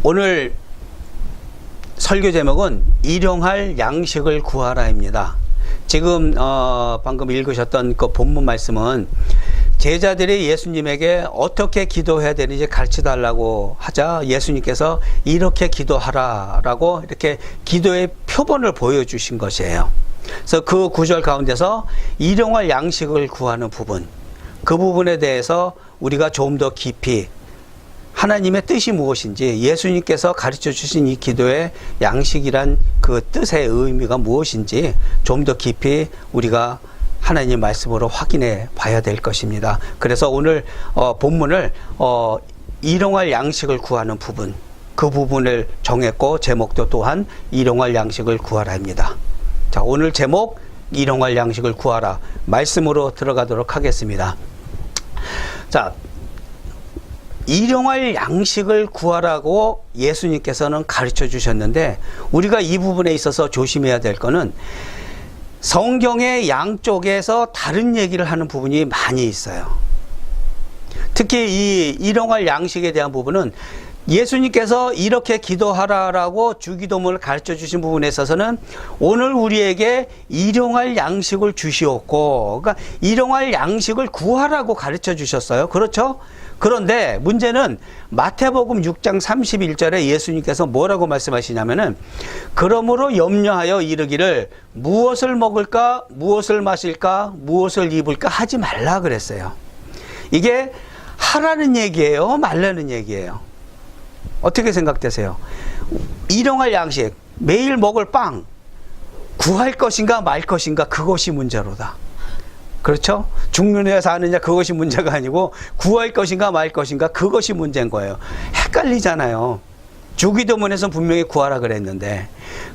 오늘 설교 제목은 일용할 양식을 구하라입니다. 지금 방금 읽으셨던 그 본문 말씀은 제자들이 예수님에게 어떻게 기도해야 되는지 가르쳐 달라고 하자 예수님께서 이렇게 기도하라라고 이렇게 기도의 표본을 보여주신 것이에요. 그래서 그 구절 가운데서 일용할 양식을 구하는 부분, 그 부분에 대해서 우리가 좀 더 깊이 하나님의 뜻이 무엇인지, 예수님께서 가르쳐 주신 이 기도의 양식이란 그 뜻의 의미가 무엇인지 좀 더 깊이 우리가 하나님 말씀으로 확인해 봐야 될 것입니다. 그래서 오늘 본문을 일용할 양식을 구하는 부분, 그 부분을 정했고 제목도 또한 일용할 양식을 구하라입니다. 자, 오늘 제목 일용할 양식을 구하라, 말씀으로 들어가도록 하겠습니다. 자, 일용할 양식을 구하라고 예수님께서는 가르쳐 주셨는데, 우리가 이 부분에 있어서 조심해야 될 거는 성경의 양쪽에서 다른 얘기를 하는 부분이 많이 있어요. 특히 이 일용할 양식에 대한 부분은 예수님께서 이렇게 기도하라라고 주기도문을 가르쳐 주신 부분에 있어서는 오늘 우리에게 일용할 양식을 주시옵고, 그러니까 일용할 양식을 구하라고 가르쳐 주셨어요. 그렇죠? 그런데 문제는 마태복음 6장 31절에 예수님께서 뭐라고 말씀하시냐면은, 그러므로 염려하여 이르기를 무엇을 먹을까, 무엇을 마실까, 무엇을 입을까 하지 말라 그랬어요. 이게 하라는 얘기예요, 말라는 얘기예요? 어떻게 생각되세요? 일용할 양식, 매일 먹을 빵, 구할 것인가 말 것인가, 그것이 문제로다. 그렇죠? 죽느냐 사느냐 그것이 문제가 아니고 구할 것인가 말 것인가, 그것이 문제인 거예요. 헷갈리잖아요. 주기도문에서 분명히 구하라 그랬는데,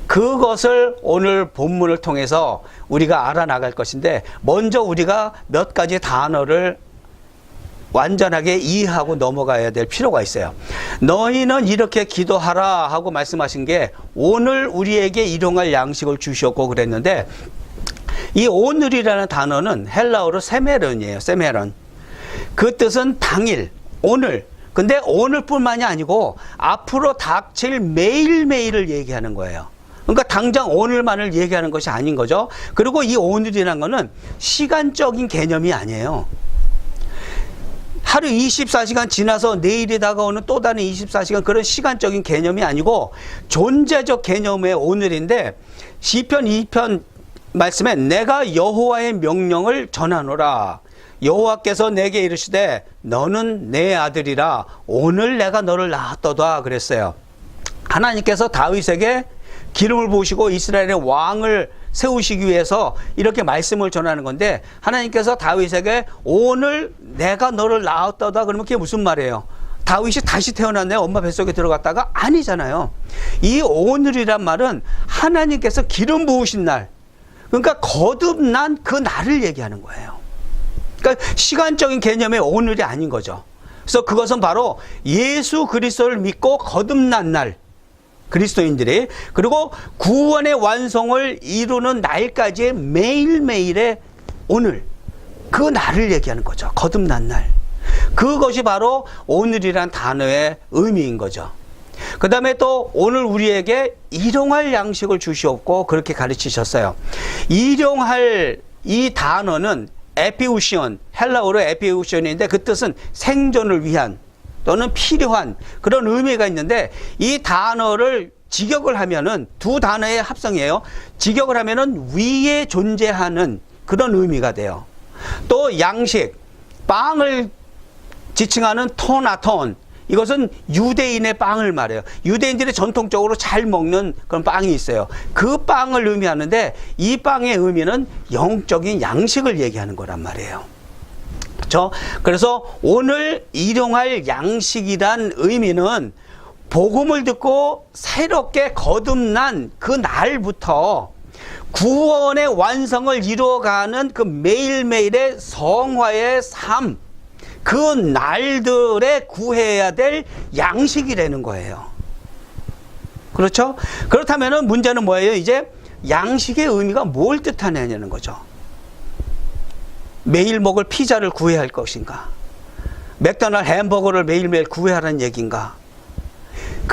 그것을 오늘 본문을 통해서 우리가 알아나갈 것인데, 먼저 우리가 몇 가지 단어를 완전하게 이해하고 넘어가야 될 필요가 있어요. 너희는 이렇게 기도하라 하고 말씀하신 게 오늘 우리에게 일용할 양식을 주셨고 그랬는데, 이 오늘이라는 단어는 헬라어로 세메론이에요. 세메론. 그 뜻은 당일, 오늘. 근데 오늘뿐만이 아니고 앞으로 닥칠 매일매일을 얘기하는 거예요. 그러니까 당장 오늘만을 얘기하는 것이 아닌 거죠. 그리고 이 오늘이라는 거는 시간적인 개념이 아니에요. 하루 24시간 지나서 내일이 다가오는 또 다른 24시간, 그런 시간적인 개념이 아니고 존재적 개념의 오늘인데, 시편 2편 말씀에 내가 여호와의 명령을 전하노라. 여호와께서 내게 이르시되 너는 내 아들이라. 오늘 내가 너를 낳았도다 그랬어요. 하나님께서 다윗에게 기름을 부으시고 이스라엘의 왕을 세우시기 위해서 이렇게 말씀을 전하는 건데, 하나님께서 다윗에게 오늘 내가 너를 낳았도다 그러면 그게 무슨 말이에요? 다윗이 다시 태어났네, 엄마 뱃속에 들어갔다가? 아니잖아요. 이 오늘이란 말은 하나님께서 기름 부으신 날, 그러니까 거듭난 그 날을 얘기하는 거예요. 그러니까 시간적인 개념의 오늘이 아닌 거죠. 그래서 그것은 바로 예수 그리스도를 믿고 거듭난 날, 그리스도인들이, 그리고 구원의 완성을 이루는 날까지의 매일매일의 오늘, 그 날을 얘기하는 거죠. 거듭난 날. 그것이 바로 오늘이란 단어의 의미인 거죠. 그 다음에 또 오늘 우리에게 일용할 양식을 주시옵고 그렇게 가르치셨어요. 일용할, 이 단어는 에피우시온, 헬라어로 에피우시온인데 그 뜻은 생존을 위한 또는 필요한 그런 의미가 있는데, 이 단어를 직역을 하면은 두 단어의 합성이에요. 직역을 하면은 위에 존재하는 그런 의미가 돼요. 또 양식, 빵을 지칭하는 토나톤, 이것은 유대인의 빵을 말해요. 유대인들이 전통적으로 잘 먹는 그런 빵이 있어요. 그 빵을 의미하는데, 이 빵의 의미는 영적인 양식을 얘기하는 거란 말이에요. 그렇죠? 그래서 오늘 일용할 양식이란 의미는 복음을 듣고 새롭게 거듭난 그 날부터 구원의 완성을 이루어가는 그 매일매일의 성화의 삶, 그 날들에 구해야 될 양식이라는 거예요. 그렇죠? 그렇다면 문제는 뭐예요? 이제 양식의 의미가 뭘 뜻하느냐는 거죠. 매일 먹을 피자를 구해야 할 것인가? 맥도날드 햄버거를 매일매일 구해야 하는 얘기인가?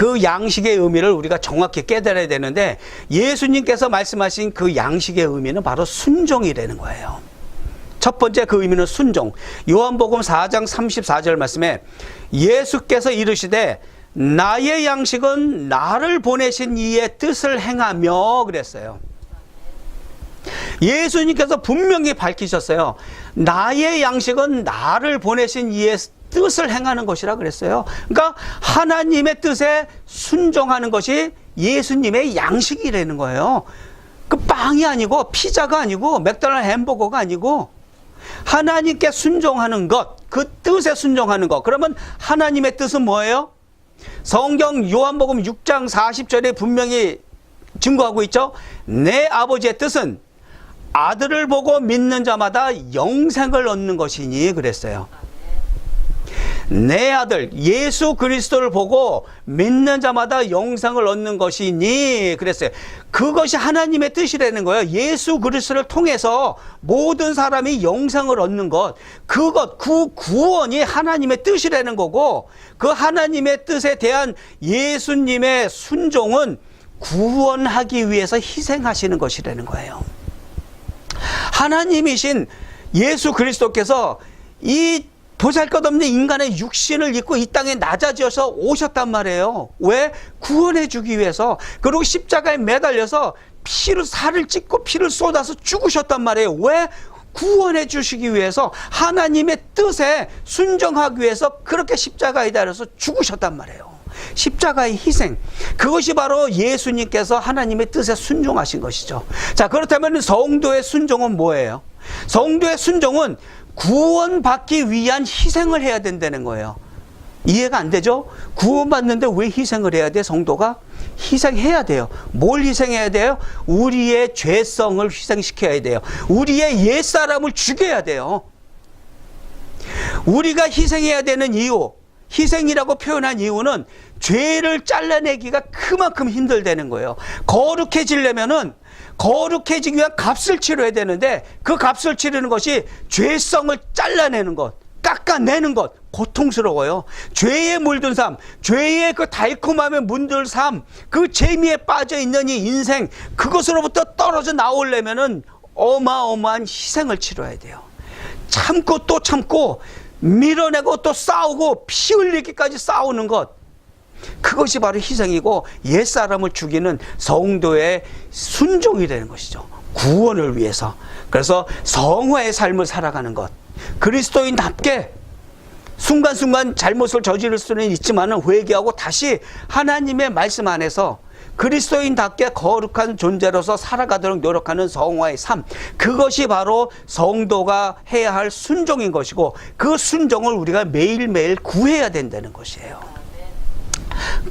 그 양식의 의미를 우리가 정확히 깨달아야 되는데, 예수님께서 말씀하신 그 양식의 의미는 바로 순종이라는 거예요. 첫 번째 그 의미는 순종. 요한복음 4장 34절 말씀에 예수께서 이르시되 나의 양식은 나를 보내신 이의 뜻을 행하며 그랬어요. 예수님께서 분명히 밝히셨어요. 나의 양식은 나를 보내신 이의 뜻을 행하는 것이라 그랬어요. 그러니까 하나님의 뜻에 순종하는 것이 예수님의 양식이라는 거예요. 그 빵이 아니고 피자가 아니고 맥도날드 햄버거가 아니고 하나님께 순종하는 것, 그 뜻에 순종하는 것. 그러면 하나님의 뜻은 뭐예요? 성경 요한복음 6장 40절에 분명히 증거하고 있죠. 내 아버지의 뜻은 아들을 보고 믿는 자마다 영생을 얻는 것이니 그랬어요. 내 아들 예수 그리스도를 보고 믿는 자마다 영생을 얻는 것이니 그랬어요. 그것이 하나님의 뜻이라는 거예요. 예수 그리스도를 통해서 모든 사람이 영생을 얻는 것, 그것, 그 구원이 하나님의 뜻이라는 거고, 그 하나님의 뜻에 대한 예수님의 순종은 구원하기 위해서 희생하시는 것이라는 거예요. 하나님이신 예수 그리스도께서 이 보잘것없는 인간의 육신을 입고 이 땅에 낮아져서 오셨단 말이에요. 왜? 구원해 주기 위해서. 그리고 십자가에 매달려서 살을 찢고 피를 쏟아서 죽으셨단 말이에요. 왜? 구원해 주시기 위해서, 하나님의 뜻에 순종하기 위해서 그렇게 십자가에 달려서 죽으셨단 말이에요. 십자가의 희생, 그것이 바로 예수님께서 하나님의 뜻에 순종하신 것이죠. 자, 그렇다면 성도의 순종은 뭐예요? 성도의 순종은 구원받기 위한 희생을 해야 된다는 거예요. 이해가 안 되죠? 구원받는데 왜 희생을 해야 돼? 성도가 희생해야 돼요. 뭘 희생해야 돼요? 우리의 죄성을 희생시켜야 돼요. 우리의 옛사람을 죽여야 돼요. 우리가 희생해야 되는 이유, 희생이라고 표현한 이유는 죄를 잘라내기가 그만큼 힘들다는 거예요. 거룩해지려면은 거룩해지기 위한 값을 치러야 되는데, 그 값을 치르는 것이 죄성을 잘라내는 것, 깎아내는 것, 고통스러워요. 죄에 물든 삶, 죄의 그 달콤함에 물든 삶, 그 재미에 빠져 있는 이 인생, 그것으로부터 떨어져 나오려면은 어마어마한 희생을 치러야 돼요. 참고 또 참고, 밀어내고 또 싸우고 피 흘리기까지 싸우는 것, 그것이 바로 희생이고 옛사람을 죽이는 성도의 순종이라는 것이죠. 구원을 위해서. 그래서 성화의 삶을 살아가는 것, 그리스도인답게 순간순간 잘못을 저지를 수는 있지만 회개하고 다시 하나님의 말씀 안에서 그리스도인답게 거룩한 존재로서 살아가도록 노력하는 성화의 삶, 그것이 바로 성도가 해야 할 순종인 것이고, 그 순종을 우리가 매일매일 구해야 된다는 것이에요.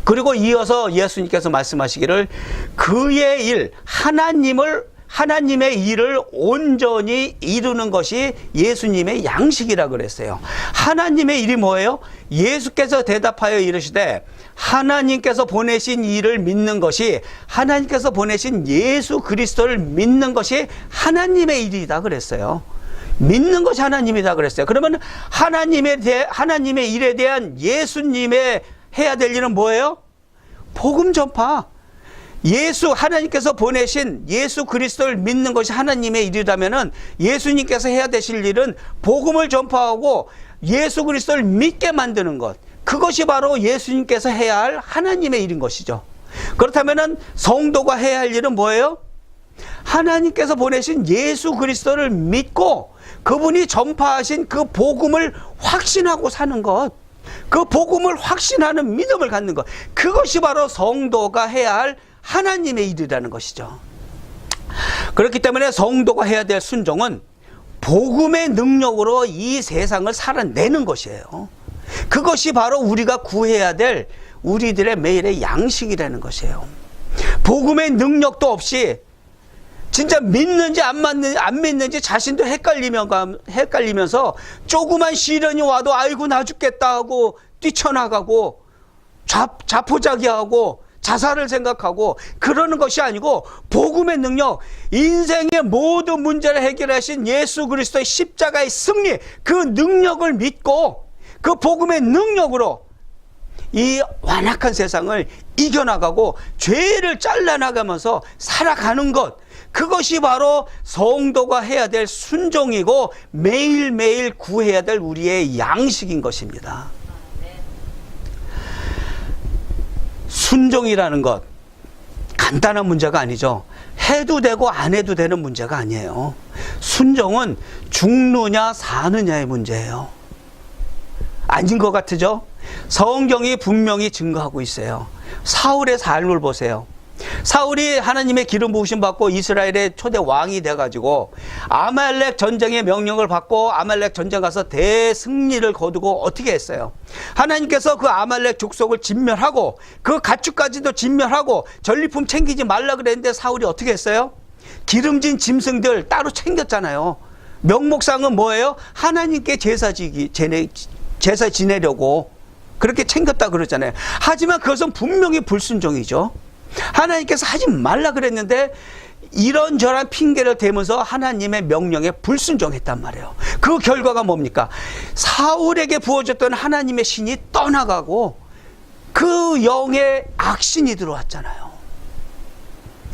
그리고 이어서 예수님께서 말씀하시기를 그의 일, 하나님의 일을 온전히 이루는 것이 예수님의 양식이라 그랬어요. 하나님의 일이 뭐예요? 예수께서 대답하여 이르시되 하나님께서 보내신 일을 믿는 것이, 하나님께서 보내신 예수 그리스도를 믿는 것이 하나님의 일이다 그랬어요. 믿는 것이 하나님이다 그랬어요. 그러면 하나님의 일에 대한 예수님의 해야 될 일은 뭐예요? 복음 전파. 하나님께서 보내신 예수 그리스도를 믿는 것이 하나님의 일이라면은 예수님께서 해야 되실 일은 복음을 전파하고 예수 그리스도를 믿게 만드는 것. 그것이 바로 예수님께서 해야 할 하나님의 일인 것이죠. 그렇다면은 성도가 해야 할 일은 뭐예요? 하나님께서 보내신 예수 그리스도를 믿고 그분이 전파하신 그 복음을 확신하고 사는 것. 그 복음을 확신하는 믿음을 갖는 것, 그것이 바로 성도가 해야 할 하나님의 일이라는 것이죠. 그렇기 때문에 성도가 해야 될 순종은 복음의 능력으로 이 세상을 살아내는 것이에요. 그것이 바로 우리가 구해야 될 우리들의 매일의 양식이라는 것이에요. 복음의 능력도 없이 진짜 믿는지 안 믿는지 자신도 헷갈리면서 조그만 시련이 와도 아이고 나 죽겠다 하고 뛰쳐나가고 자포자기하고 자살을 생각하고 그러는 것이 아니고, 복음의 능력, 인생의 모든 문제를 해결하신 예수 그리스도의 십자가의 승리, 그 능력을 믿고 그 복음의 능력으로 이 완악한 세상을 이겨나가고 죄를 잘라나가면서 살아가는 것, 그것이 바로 성도가 해야 될 순종이고 매일매일 구해야 될 우리의 양식인 것입니다. 순종이라는 것 간단한 문제가 아니죠. 해도 되고 안 해도 되는 문제가 아니에요. 순종은 죽느냐 사느냐의 문제예요. 아닌 것 같으죠? 성경이 분명히 증거하고 있어요. 사울의 삶을 보세요. 사울이 하나님의 기름 부으심 받고 이스라엘의 초대 왕이 돼가지고 아말렉 전쟁의 명령을 받고 아말렉 전쟁 가서 대승리를 거두고 어떻게 했어요? 하나님께서 그 아말렉 족속을 진멸하고 그 가축까지도 진멸하고 전리품 챙기지 말라 그랬는데 사울이 어떻게 했어요? 기름진 짐승들 따로 챙겼잖아요. 명목상은 뭐예요? 하나님께 제사 지내려고 그렇게 챙겼다 그러잖아요. 하지만 그것은 분명히 불순종이죠. 하나님께서 하지 말라 그랬는데 이런저런 핑계를 대면서 하나님의 명령에 불순종했단 말이에요. 그 결과가 뭡니까? 사울에게 부어졌던 하나님의 신이 떠나가고 그 영의 악신이 들어왔잖아요.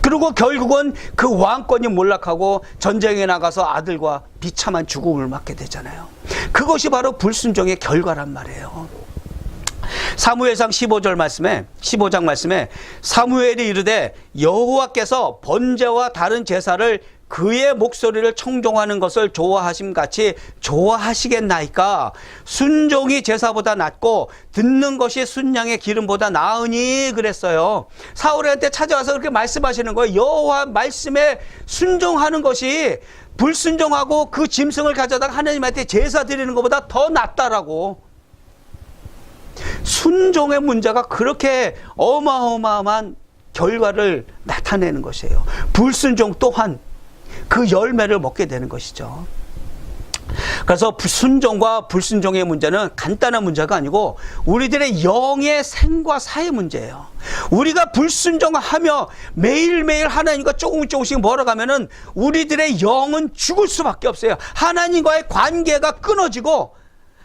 그리고 결국은 그 왕권이 몰락하고 전쟁에 나가서 아들과 비참한 죽음을 맞게 되잖아요. 그것이 바로 불순종의 결과란 말이에요. 사무엘상 15장 말씀에 사무엘이 이르되 여호와께서 번제와 다른 제사를 그의 목소리를 청종하는 것을 좋아하심 같이 좋아하시겠나이까? 순종이 제사보다 낫고 듣는 것이 순양의 기름보다 나으니 그랬어요. 사울한테 찾아와서 그렇게 말씀하시는 거예요. 여호와 말씀에 순종하는 것이 불순종하고 그 짐승을 가져다가 하나님한테 제사 드리는 것보다 더 낫다라고. 순종의 문제가 그렇게 어마어마한 결과를 나타내는 것이에요. 불순종 또한 그 열매를 먹게 되는 것이죠. 그래서 순종과 불순종의 문제는 간단한 문제가 아니고 우리들의 영의 생과 사의 문제예요. 우리가 불순종하며 매일매일 하나님과 조금씩 멀어가면은 우리들의 영은 죽을 수밖에 없어요. 하나님과의 관계가 끊어지고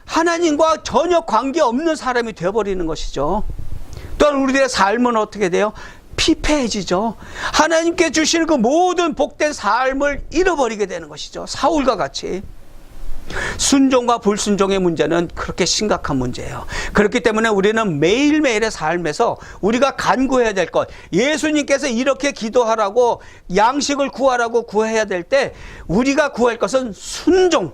하나님과 전혀 관계없는 사람이 되어버리는 것이죠. 또한 우리들의 삶은 어떻게 돼요? 피폐해지죠. 하나님께 주시는 그 모든 복된 삶을 잃어버리게 되는 것이죠. 사울과 같이. 순종과 불순종의 문제는 그렇게 심각한 문제예요. 그렇기 때문에 우리는 매일매일의 삶에서 우리가 간구해야 될 것, 예수님께서 이렇게 기도하라고 양식을 구하라고 구해야 될 때 우리가 구할 것은 순종,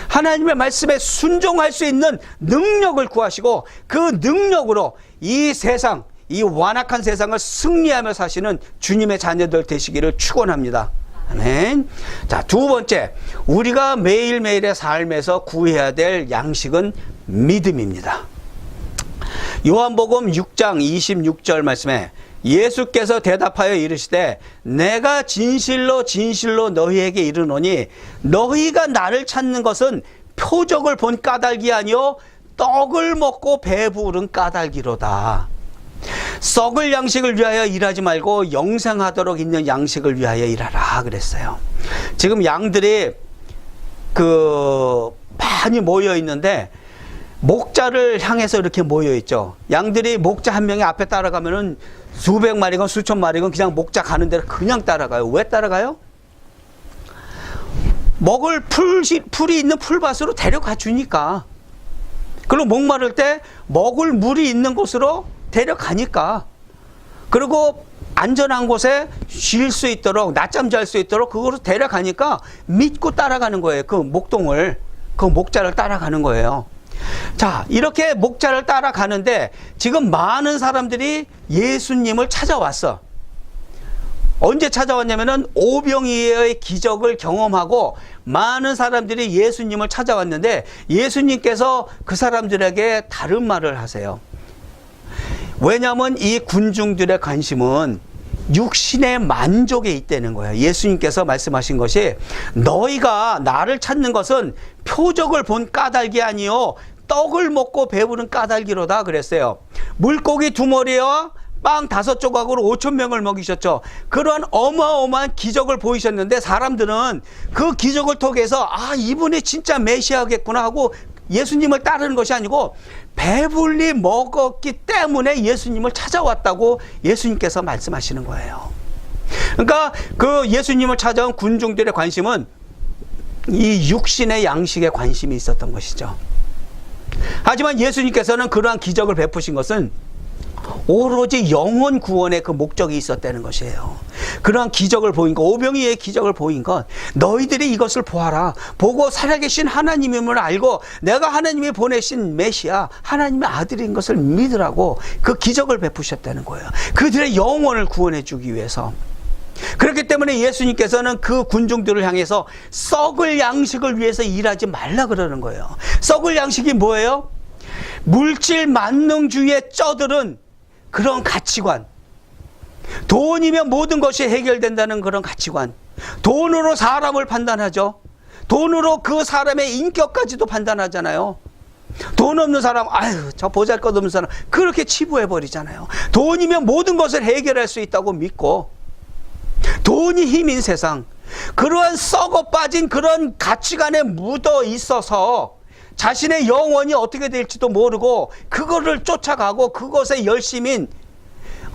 하나님의 말씀에 순종할 수 있는 능력을 구하시고 그 능력으로 이 세상, 이 완악한 세상을 승리하며 사시는 주님의 자녀들 되시기를 축원합니다. 아멘. 자, 두 번째, 우리가 매일매일의 삶에서 구해야 될 양식은 믿음입니다. 요한복음 6장 26절 말씀에 예수께서 대답하여 이르시되 내가 진실로 진실로 너희에게 이르노니 너희가 나를 찾는 것은 표적을 본 까닭이 아니요 떡을 먹고 배부른 까닭이로다. 썩을 양식을 위하여 일하지 말고 영생하도록 있는 양식을 위하여 일하라 그랬어요. 지금 양들이 많이 모여 있는데 목자를 향해서 이렇게 모여 있죠. 양들이 목자 한 명이 앞에 따라가면은 수백 마리건 수천 마리건 그냥 목자 가는 대로 그냥 따라가요. 왜 따라가요? 먹을 풀이 있는 풀밭으로 데려가 주니까. 그리고 목마를 때 먹을 물이 있는 곳으로 데려가니까. 그리고 안전한 곳에 쉴 수 있도록, 낮잠 잘 수 있도록 그거로 데려가니까 믿고 따라가는 거예요. 그 목동을, 그 목자를 따라가는 거예요. 자, 이렇게 목자를 따라가는데 지금 많은 사람들이 예수님을 찾아왔어. 언제 찾아왔냐면은 오병이어의 기적을 경험하고 많은 사람들이 예수님을 찾아왔는데 예수님께서 그 사람들에게 다른 말을 하세요. 왜냐하면 이 군중들의 관심은 육신의 만족에 있다는 거예요. 예수님께서 말씀하신 것이 너희가 나를 찾는 것은 표적을 본 까닭이 아니요 떡을 먹고 배부른 까닭이로다 그랬어요. 물고기 2마리와 빵 5조각으로 5,000명을 먹이셨죠. 그러한 어마어마한 기적을 보이셨는데 사람들은 그 기적을 통해서 이분이 진짜 메시아겠구나 하고 예수님을 따르는 것이 아니고 배불리 먹었기 때문에 예수님을 찾아왔다고 예수님께서 말씀하시는 거예요. 그러니까 그 예수님을 찾아온 군중들의 관심은 이 육신의 양식에 관심이 있었던 것이죠. 하지만 예수님께서는 그러한 기적을 베푸신 것은 오로지 영혼 구원의 그 목적이 있었다는 것이에요. 그러한 기적을 보인 것, 오병이의 기적을 보인 것, 너희들이 이것을 보아라. 보고 살아계신 하나님임을 알고 내가 하나님이 보내신 메시아, 하나님의 아들인 것을 믿으라고 그 기적을 베푸셨다는 거예요. 그들의 영혼을 구원해 주기 위해서. 그렇기 때문에 예수님께서는 그 군중들을 향해서 썩을 양식을 위해서 일하지 말라 그러는 거예요. 썩을 양식이 뭐예요? 물질 만능주의에 쩌들은 그런 가치관, 돈이면 모든 것이 해결된다는 그런 가치관, 돈으로 사람을 판단하죠. 돈으로 그 사람의 인격까지도 판단하잖아요. 돈 없는 사람, 아유 저 보잘것없는 사람, 그렇게 치부해버리잖아요. 돈이면 모든 것을 해결할 수 있다고 믿고, 돈이 힘인 세상, 그러한 썩어 빠진 그런 가치관에 묻어 있어서 자신의 영혼이 어떻게 될지도 모르고 그거를 쫓아가고 그것에 열심인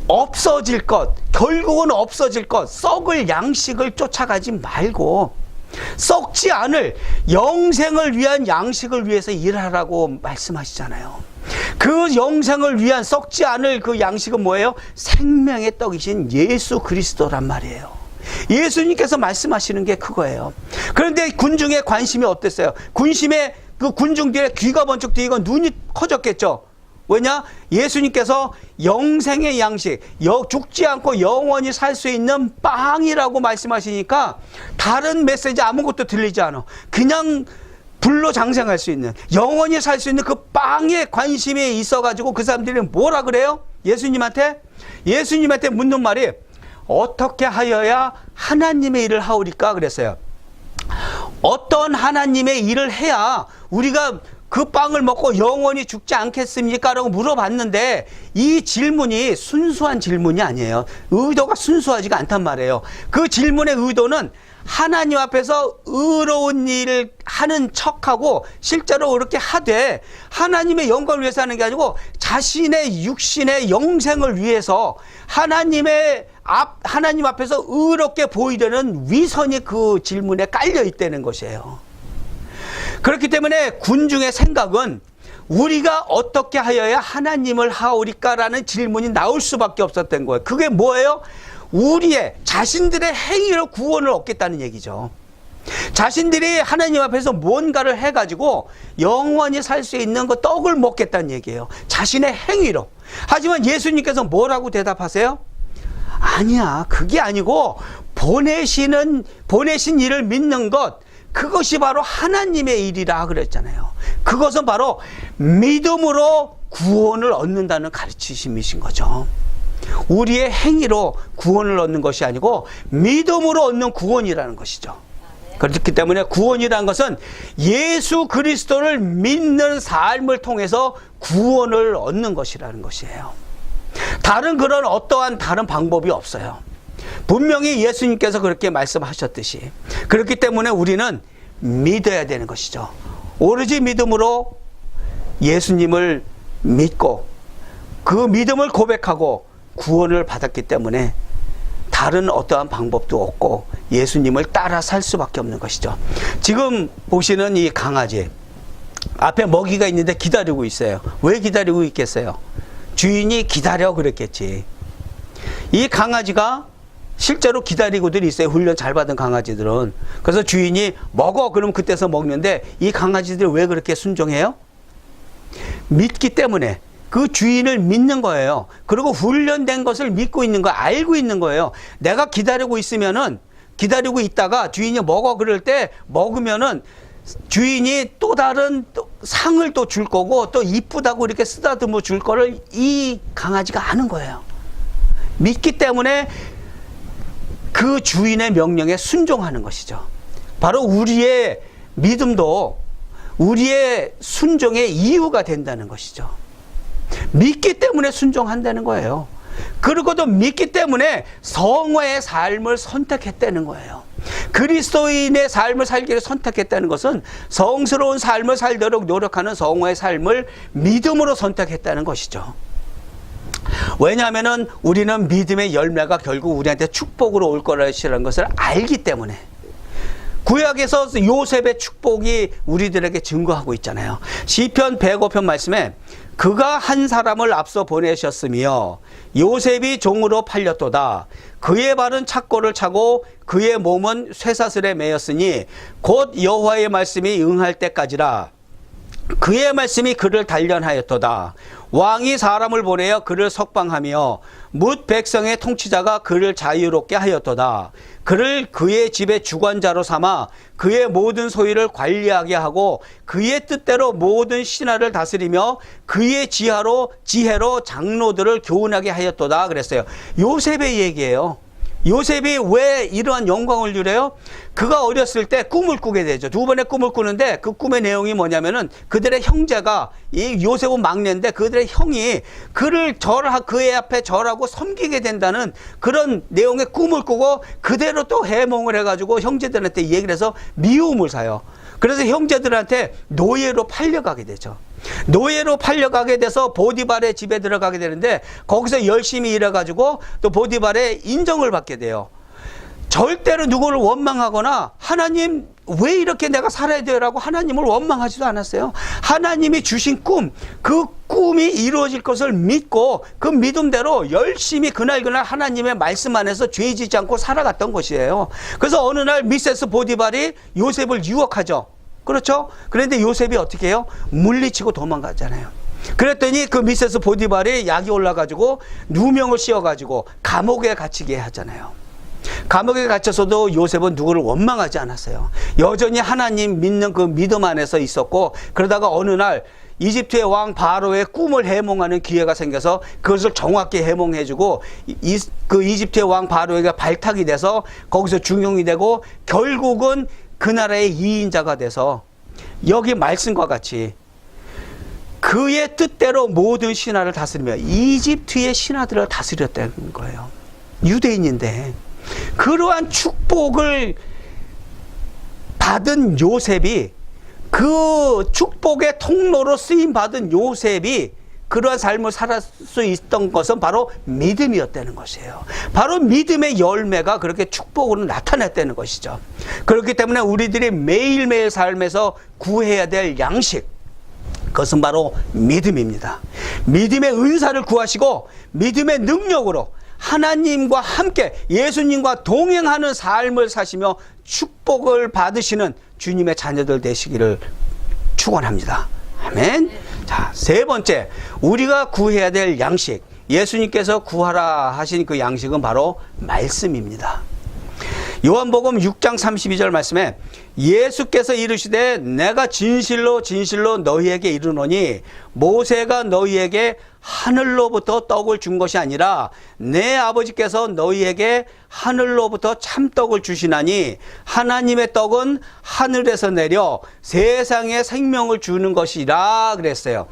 없어질 것, 결국은 없어질 것, 썩을 양식을 쫓아가지 말고 썩지 않을 영생을 위한 양식을 위해서 일하라고 말씀하시잖아요. 그 영생을 위한 썩지 않을 그 양식은 뭐예요? 생명의 떡이신 예수 그리스도란 말이에요. 예수님께서 말씀하시는 게 그거예요. 그런데 군중의 관심이 어땠어요? 그 군중들의 귀가 번쩍 뜨이고 눈이 커졌겠죠. 왜냐? 예수님께서 영생의 양식, 죽지 않고 영원히 살 수 있는 빵이라고 말씀하시니까 다른 메시지 아무것도 들리지 않아. 그냥 불로 장생할 수 있는, 영원히 살 수 있는 그 빵에 관심이 있어가지고 그 사람들이 뭐라 그래요? 예수님한테 묻는 말이 어떻게 하여야 하나님의 일을 하오리까 그랬어요. 어떤 하나님의 일을 해야 우리가 그 빵을 먹고 영원히 죽지 않겠습니까? 라고 물어봤는데 이 질문이 순수한 질문이 아니에요. 의도가 순수하지가 않단 말이에요. 그 질문의 의도는 하나님 앞에서 의로운 일을 하는 척하고 실제로 그렇게 하되 하나님의 영광을 위해서 하는 게 아니고 자신의 육신의 영생을 위해서 하나님 앞에서 의롭게 보이려는 위선이 그 질문에 깔려 있다는 것이에요. 그렇기 때문에 군중의 생각은 우리가 어떻게 하여야 하나님을 하오리까라는 질문이 나올 수밖에 없었던 거예요. 그게 뭐예요? 우리의 자신들의 행위로 구원을 얻겠다는 얘기죠. 자신들이 하나님 앞에서 뭔가를 해가지고 영원히 살 수 있는 그 떡을 먹겠다는 얘기예요. 자신의 행위로. 하지만 예수님께서 뭐라고 대답하세요? 아니야, 그게 아니고 보내신 일을 믿는 것, 그것이 바로 하나님의 일이라 그랬잖아요. 그것은 바로 믿음으로 구원을 얻는다는 가르치심이신 거죠. 우리의 행위로 구원을 얻는 것이 아니고 믿음으로 얻는 구원이라는 것이죠. 그렇기 때문에 구원이라는 것은 예수 그리스도를 믿는 삶을 통해서 구원을 얻는 것이라는 것이에요. 다른 그런 어떠한 다른 방법이 없어요. 분명히 예수님께서 그렇게 말씀하셨듯이. 그렇기 때문에 우리는 믿어야 되는 것이죠. 오로지 믿음으로 예수님을 믿고 그 믿음을 고백하고 구원을 받았기 때문에 다른 어떠한 방법도 없고 예수님을 따라 살 수밖에 없는 것이죠. 지금 보시는 이 강아지 앞에 먹이가 있는데 기다리고 있어요. 왜 기다리고 있겠어요? 주인이 기다려 그랬겠지. 이 강아지가 실제로 기다리고들 있어요. 훈련 잘 받은 강아지들은. 그래서 주인이 먹어 그러면 그때서 먹는데 이 강아지들이 왜 그렇게 순종해요? 믿기 때문에. 그 주인을 믿는 거예요. 그리고 훈련된 것을 믿고 있는 거, 알고 있는 거예요. 내가 기다리고 있다가 주인이 먹어 그럴 때 먹으면은 주인이 또 다른 상을 또 줄 거고 또 이쁘다고 이렇게 쓰다듬어 줄 거를 이 강아지가 아는 거예요. 믿기 때문에 그 주인의 명령에 순종하는 것이죠. 바로 우리의 믿음도 우리의 순종의 이유가 된다는 것이죠. 믿기 때문에 순종한다는 거예요. 그리고도 믿기 때문에 성화의 삶을 선택했다는 거예요. 그리스도인의 삶을 살기를 선택했다는 것은 성스러운 삶을 살도록 노력하는 성화의 삶을 믿음으로 선택했다는 것이죠. 왜냐하면 우리는 믿음의 열매가 결국 우리한테 축복으로 올 거라는 것을 알기 때문에. 구약에서 요셉의 축복이 우리들에게 증거하고 있잖아요. 시편 105편 말씀에 그가 한 사람을 앞서 보내셨으며 요셉이 종으로 팔렸도다. 그의 발은 착고를 차고 그의 몸은 쇠사슬에 매였으니 곧 여호와의 말씀이 응할 때까지라. 그의 말씀이 그를 단련하였도다. 왕이 사람을 보내어 그를 석방하며 뭇 백성의 통치자가 그를 자유롭게 하였도다. 그를 그의 집의 주관자로 삼아 그의 모든 소유를 관리하게 하고 그의 뜻대로 모든 신하를 다스리며 그의 지혜로 장로들을 교훈하게 하였도다 그랬어요. 요셉의 얘기예요. 요셉이 왜 이러한 영광을 누려요? 그가 어렸을 때 꿈을 꾸게 되죠. 두 번의 꿈을 꾸는데 그 꿈의 내용이 뭐냐면은 그들의 형제가, 이 요셉은 막내인데 그들의 형이 그의 앞에 절하고 섬기게 된다는 그런 내용의 꿈을 꾸고 그대로 또 해몽을 해가지고 형제들한테 얘기를 해서 미움을 사요. 그래서 형제들한테 노예로 팔려가게 되죠. 노예로 팔려가게 돼서 보디발의 집에 들어가게 되는데 거기서 열심히 일해가지고 또 보디발의 인정을 받게 돼요. 절대로 누구를 원망하거나 하나님 왜 이렇게 내가 살아야 돼요? 라고 하나님을 원망하지도 않았어요. 하나님이 주신 꿈, 그 꿈이 이루어질 것을 믿고 그 믿음대로 열심히 그날 하나님의 말씀 안에서 죄 짓지 않고 살아갔던 것이에요. 그래서 어느 날 미세스 보디발이 요셉을 유혹하죠. 그렇죠? 그런데 요셉이 어떻게 해요? 물리치고 도망가잖아요. 그랬더니 그 미세스 보디발이 약이 올라가지고 누명을 씌워가지고 감옥에 갇히게 하잖아요. 감옥에 갇혀서도 요셉은 누구를 원망하지 않았어요. 여전히 하나님 믿는 그 믿음 안에서 있었고, 그러다가 어느 날 이집트의 왕 바로의 꿈을 해몽하는 기회가 생겨서 그것을 정확히 해몽해주고 그 이집트의 왕 바로에게 발탁이 돼서 거기서 중용이 되고 결국은 그 나라의 2인자가 돼서 여기 말씀과 같이 그의 뜻대로 모든 신하를 다스리며 이집트의 신하들을 다스렸다는 거예요. 유대인인데 그러한 축복을 받은 요셉이, 그 축복의 통로로 쓰임받은 요셉이 그러한 삶을 살 수 있던 것은 바로 믿음이었다는 것이에요. 바로 믿음의 열매가 그렇게 축복으로 나타났다는 것이죠. 그렇기 때문에 우리들이 매일매일 삶에서 구해야 될 양식, 그것은 바로 믿음입니다. 믿음의 은사를 구하시고 믿음의 능력으로 하나님과 함께 예수님과 동행하는 삶을 사시며 축복을 받으시는 주님의 자녀들 되시기를 축원합니다. 아멘. 자, 세 번째, 우리가 구해야 될 양식, 예수님께서 구하라 하신 그 양식은 바로 말씀입니다. 요한복음 6장 32절 말씀에 예수께서 이르시되 내가 진실로 진실로 너희에게 이르노니 모세가 너희에게 하늘로부터 떡을 준 것이 아니라 내 아버지께서 너희에게 하늘로부터 참떡을 주시나니 하나님의 떡은 하늘에서 내려 세상에 생명을 주는 것이라 그랬어요.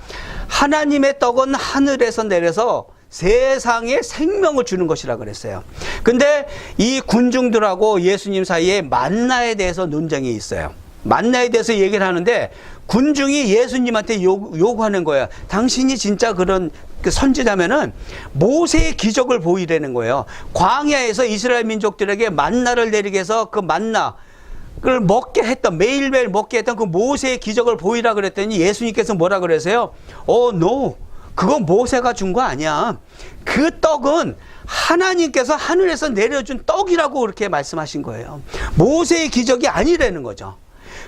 하나님의 떡은 하늘에서 내려서 세상에 생명을 주는 것이라 그랬어요. 근데 이 군중들하고 예수님 사이에 만나에 대해서 논쟁이 있어요. 만나에 대해서 얘기를 하는데 군중이 예수님한테 요구하는 거예요. 당신이 진짜 그런 선지자면은 모세의 기적을 보이라는 거예요. 광야에서 이스라엘 민족들에게 만나를 내리게 해서 그 만나를 먹게 했던, 매일매일 먹게 했던 그 모세의 기적을 보이라 그랬더니 예수님께서 뭐라 그러세요? no. 그건 모세가 준 거 아니야. 그 떡은 하나님께서 하늘에서 내려준 떡이라고 그렇게 말씀하신 거예요. 모세의 기적이 아니라는 거죠.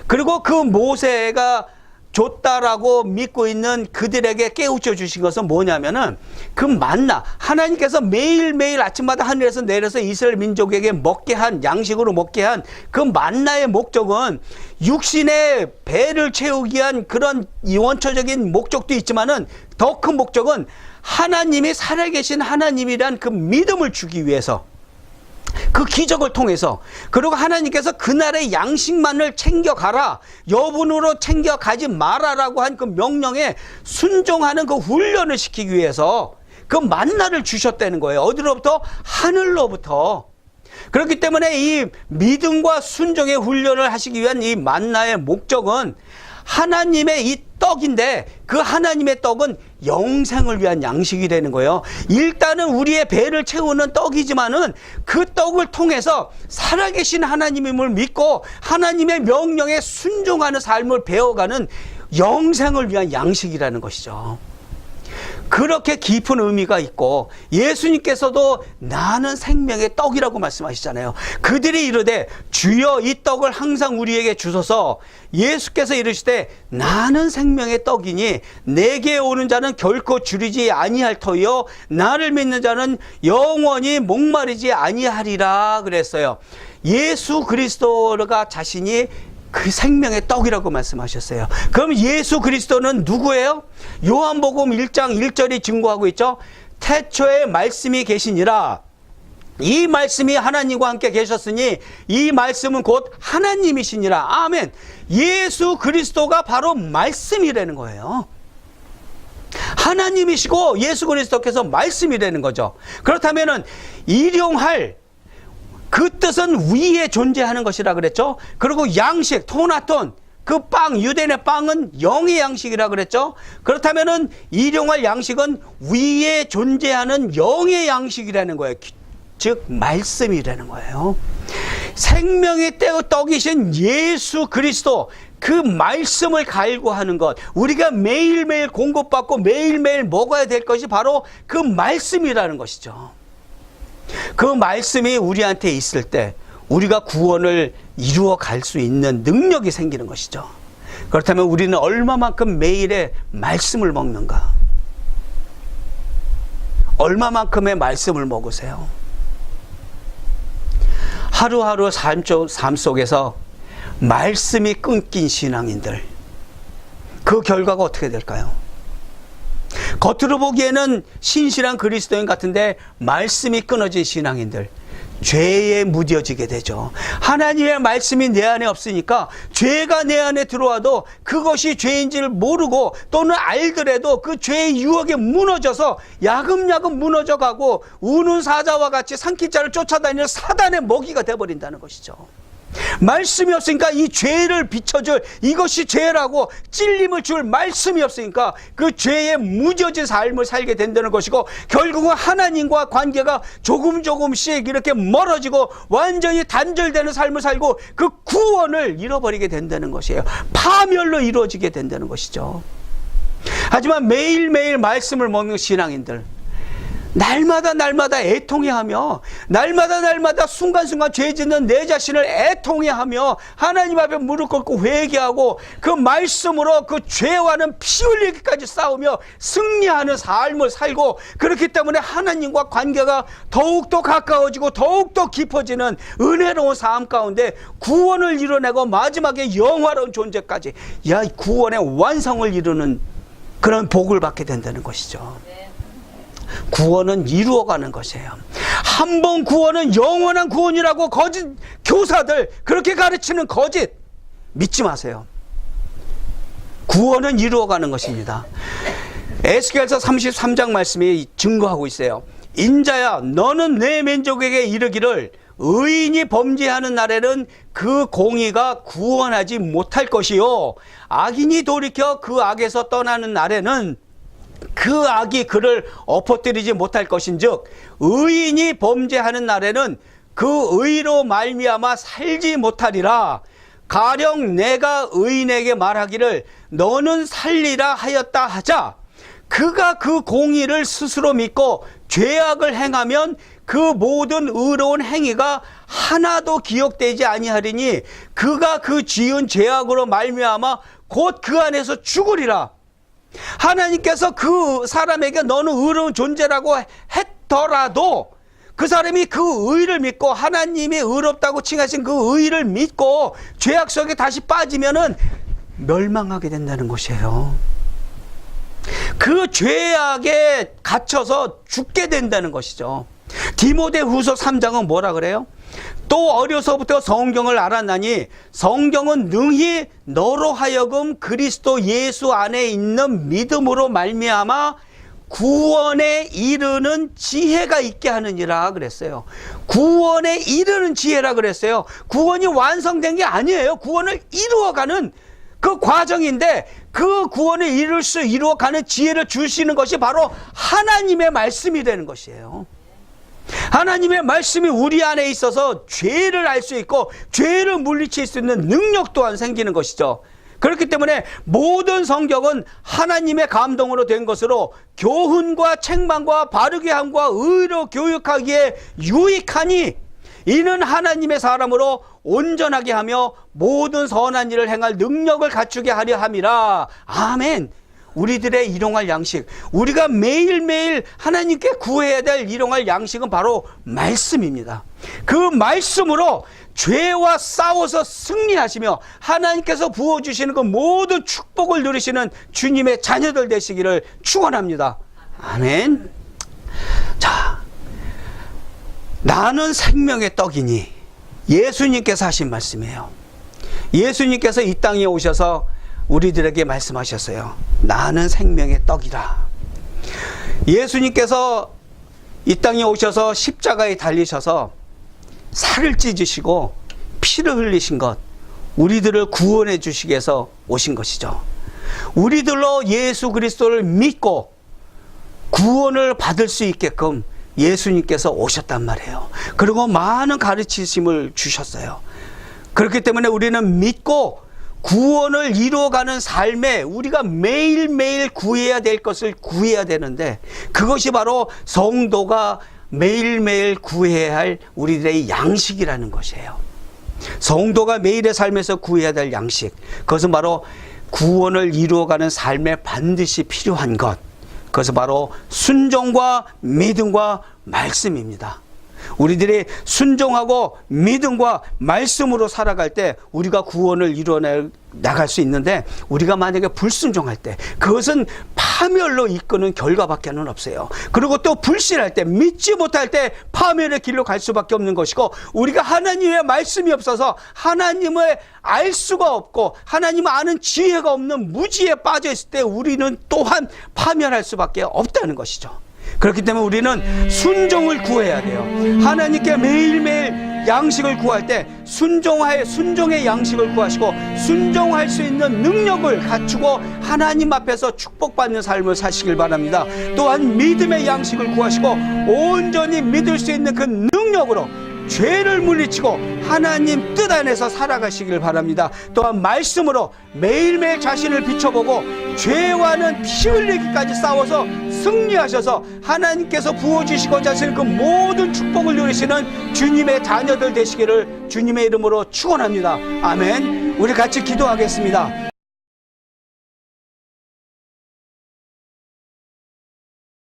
그리고 그 모세가 줬다라고 믿고 있는 그들에게 깨우쳐 주신 것은 뭐냐면은 그 만나, 하나님께서 매일매일 아침마다 하늘에서 내려서 이스라엘 민족에게 먹게 한, 양식으로 먹게 한 그 만나의 목적은 육신의 배를 채우기 위한 그런 원초적인 목적도 있지만은 더 큰 목적은 하나님이 살아계신 하나님이란 그 믿음을 주기 위해서, 그 기적을 통해서, 그리고 하나님께서 그날의 양식만을 챙겨가라, 여분으로 챙겨가지 마라라고 한 그 명령에 순종하는 그 훈련을 시키기 위해서 그 만나를 주셨다는 거예요. 어디로부터? 하늘로부터. 그렇기 때문에 이 믿음과 순종의 훈련을 하시기 위한 이 만나의 목적은 하나님의 이 떡인데, 그 하나님의 떡은 영생을 위한 양식이 되는 거예요. 일단은 우리의 배를 채우는 떡이지만은 그 떡을 통해서 살아계신 하나님임을 믿고 하나님의 명령에 순종하는 삶을 배워가는 영생을 위한 양식이라는 것이죠. 그렇게 깊은 의미가 있고, 예수님께서도 나는 생명의 떡이라고 말씀하시잖아요. 그들이 이르되 주여 이 떡을 항상 우리에게 주소서. 예수께서 이르시되 나는 생명의 떡이니 내게 오는 자는 결코 줄이지 아니할 터이요 나를 믿는 자는 영원히 목마르지 아니하리라 그랬어요. 예수 그리스도가 자신이 그 생명의 떡이라고 말씀하셨어요. 그럼 예수 그리스도는 누구예요? 요한복음 1장 1절이 증거하고 있죠. 태초에 말씀이 계시니라. 이 말씀이 하나님과 함께 계셨으니 이 말씀은 곧 하나님이시니라. 아멘. 예수 그리스도가 바로 말씀이라는 거예요. 하나님이시고 예수 그리스도께서 말씀이라는 거죠. 그렇다면은 일용할 그 뜻은 위에 존재하는 것이라 그랬죠. 그리고 양식, 토나톤, 그 빵, 유대인의 빵은 영의 양식이라 그랬죠. 그렇다면은 일용할 양식은 위에 존재하는 영의 양식이라는 거예요. 즉 말씀이라는 거예요. 생명의 떡이신 예수 그리스도, 그 말씀을 갈구하는 것, 우리가 매일매일 공급받고 매일매일 먹어야 될 것이 바로 그 말씀이라는 것이죠. 그 말씀이 우리한테 있을 때 우리가 구원을 이루어 갈 수 있는 능력이 생기는 것이죠. 그렇다면 우리는 얼마만큼 매일의 말씀을 먹는가? 얼마만큼의 말씀을 먹으세요? 하루하루 삶 속에서 말씀이 끊긴 신앙인들, 그 결과가 어떻게 될까요? 겉으로 보기에는 신실한 그리스도인 같은데 말씀이 끊어진 신앙인들, 죄에 무뎌지게 되죠. 하나님의 말씀이 내 안에 없으니까 죄가 내 안에 들어와도 그것이 죄인지를 모르고 또는 알더라도 그 죄의 유혹에 무너져서 야금야금 무너져가고 우는 사자와 같이 산기자를 쫓아다니는 사단의 먹이가 되어버린다는 것이죠. 말씀이 없으니까 이 죄를 비춰줄, 이것이 죄라고 찔림을 줄 말씀이 없으니까 그 죄에 무뎌진 삶을 살게 된다는 것이고, 결국은 하나님과 관계가 조금씩 이렇게 멀어지고 완전히 단절되는 삶을 살고 그 구원을 잃어버리게 된다는 것이에요. 파멸로 이루어지게 된다는 것이죠. 하지만 매일매일 말씀을 먹는 신앙인들, 날마다 애통해하며 날마다 순간순간 죄 짓는 내 자신을 애통해하며 하나님 앞에 무릎 꿇고 회개하고 그 말씀으로 그 죄와는 피 흘리기까지 싸우며 승리하는 삶을 살고, 그렇기 때문에 하나님과 관계가 더욱더 가까워지고 더욱더 깊어지는 은혜로운 삶 가운데 구원을 이뤄내고 마지막에 영화로운 존재까지, 구원의 완성을 이루는 그런 복을 받게 된다는 것이죠. 구원은 이루어가는 것이에요. 한 번 구원은 영원한 구원이라고 거짓 교사들 그렇게 가르치는 거짓 믿지 마세요. 구원은 이루어가는 것입니다. 에스겔서 33장 말씀이 증거하고 있어요. 인자야, 너는 내 민족에게 이르기를 의인이 범죄하는 날에는 그 공의가 구원하지 못할 것이요, 악인이 돌이켜 그 악에서 떠나는 날에는 그 악이 그를 엎어뜨리지 못할 것인즉, 의인이 범죄하는 날에는 그 의로 말미암아 살지 못하리라. 가령 내가 의인에게 말하기를 너는 살리라 하였다 하자, 그가 그 공의를 스스로 믿고 죄악을 행하면 그 모든 의로운 행위가 하나도 기억되지 아니하리니 그가 그 지은 죄악으로 말미암아 곧 그 안에서 죽으리라. 하나님께서 그 사람에게 너는 의로운 존재라고 했더라도 그 사람이 그 의를 믿고 하나님이 의롭다고 칭하신 그 의를 믿고 죄악 속에 다시 빠지면은 멸망하게 된다는 것이에요. 그 죄악에 갇혀서 죽게 된다는 것이죠. 디모데후서 3장은 뭐라 그래요? 또 어려서부터 성경을 알았나니 성경은 능히 너로 하여금 그리스도 예수 안에 있는 믿음으로 말미암아 구원에 이르는 지혜가 있게 하느니라 그랬어요. 구원에 이르는 지혜라 그랬어요. 구원이 완성된 게 아니에요. 구원을 이루어가는 그 과정인데, 그 구원을 이루어가는 지혜를 주시는 것이 바로 하나님의 말씀이 되는 것이에요. 하나님의 말씀이 우리 안에 있어서 죄를 알 수 있고 죄를 물리칠 수 있는 능력 또한 생기는 것이죠. 그렇기 때문에 모든 성경은 하나님의 감동으로 된 것으로 교훈과 책망과 바르게 함과 의로 교육하기에 유익하니 이는 하나님의 사람으로 온전하게 하며 모든 선한 일을 행할 능력을 갖추게 하려 함이라. 아멘. 우리들의 일용할 양식, 우리가 매일매일 하나님께 구해야 될 일용할 양식은 바로 말씀입니다. 그 말씀으로 죄와 싸워서 승리하시며 하나님께서 부어주시는 그 모든 축복을 누리시는 주님의 자녀들 되시기를 축원합니다. 아멘. 자, 나는 생명의 떡이니, 예수님께서 하신 말씀이에요. 예수님께서 이 땅에 오셔서 우리들에게 말씀하셨어요. 나는 생명의 떡이라. 예수님께서 이 땅에 오셔서 십자가에 달리셔서 살을 찢으시고 피를 흘리신 것, 우리들을 구원해 주시기 위해서 오신 것이죠. 우리들로 예수 그리스도를 믿고 구원을 받을 수 있게끔 예수님께서 오셨단 말이에요. 그리고 많은 가르치심을 주셨어요. 그렇기 때문에 우리는 믿고 구원을 이루어가는 삶에 우리가 매일매일 구해야 될 것을 구해야 되는데, 그것이 바로 성도가 매일매일 구해야 할 우리들의 양식이라는 것이에요. 성도가 매일의 삶에서 구해야 될 양식, 그것은 바로 구원을 이루어가는 삶에 반드시 필요한 것, 그것은 바로 순종과 믿음과 말씀입니다. 우리들이 순종하고 믿음과 말씀으로 살아갈 때 우리가 구원을 이루어 나갈 수 있는데, 우리가 만약에 불순종할 때 그것은 파멸로 이끄는 결과밖에는 없어요. 그리고 또 불신할 때, 믿지 못할 때 파멸의 길로 갈 수밖에 없는 것이고, 우리가 하나님의 말씀이 없어서 하나님을 알 수가 없고 하나님을 아는 지혜가 없는 무지에 빠져 있을 때 우리는 또한 파멸할 수밖에 없다는 것이죠. 그렇기 때문에 우리는 순종을 구해야 돼요. 하나님께 매일매일 양식을 구할 때 순종의 양식을 구하시고 순종할 수 있는 능력을 갖추고 하나님 앞에서 축복받는 삶을 사시길 바랍니다. 또한 믿음의 양식을 구하시고 온전히 믿을 수 있는 그 능력으로 죄를 물리치고 하나님 뜻 안에서 살아가시길 바랍니다. 또한 말씀으로 매일매일 자신을 비춰보고 죄와는 피 흘리기까지 싸워서 승리하셔서 하나님께서 부어주시고자 하시는 그 모든 축복을 누리시는 주님의 자녀들 되시기를 주님의 이름으로 축원합니다. 아멘. 우리 같이 기도하겠습니다.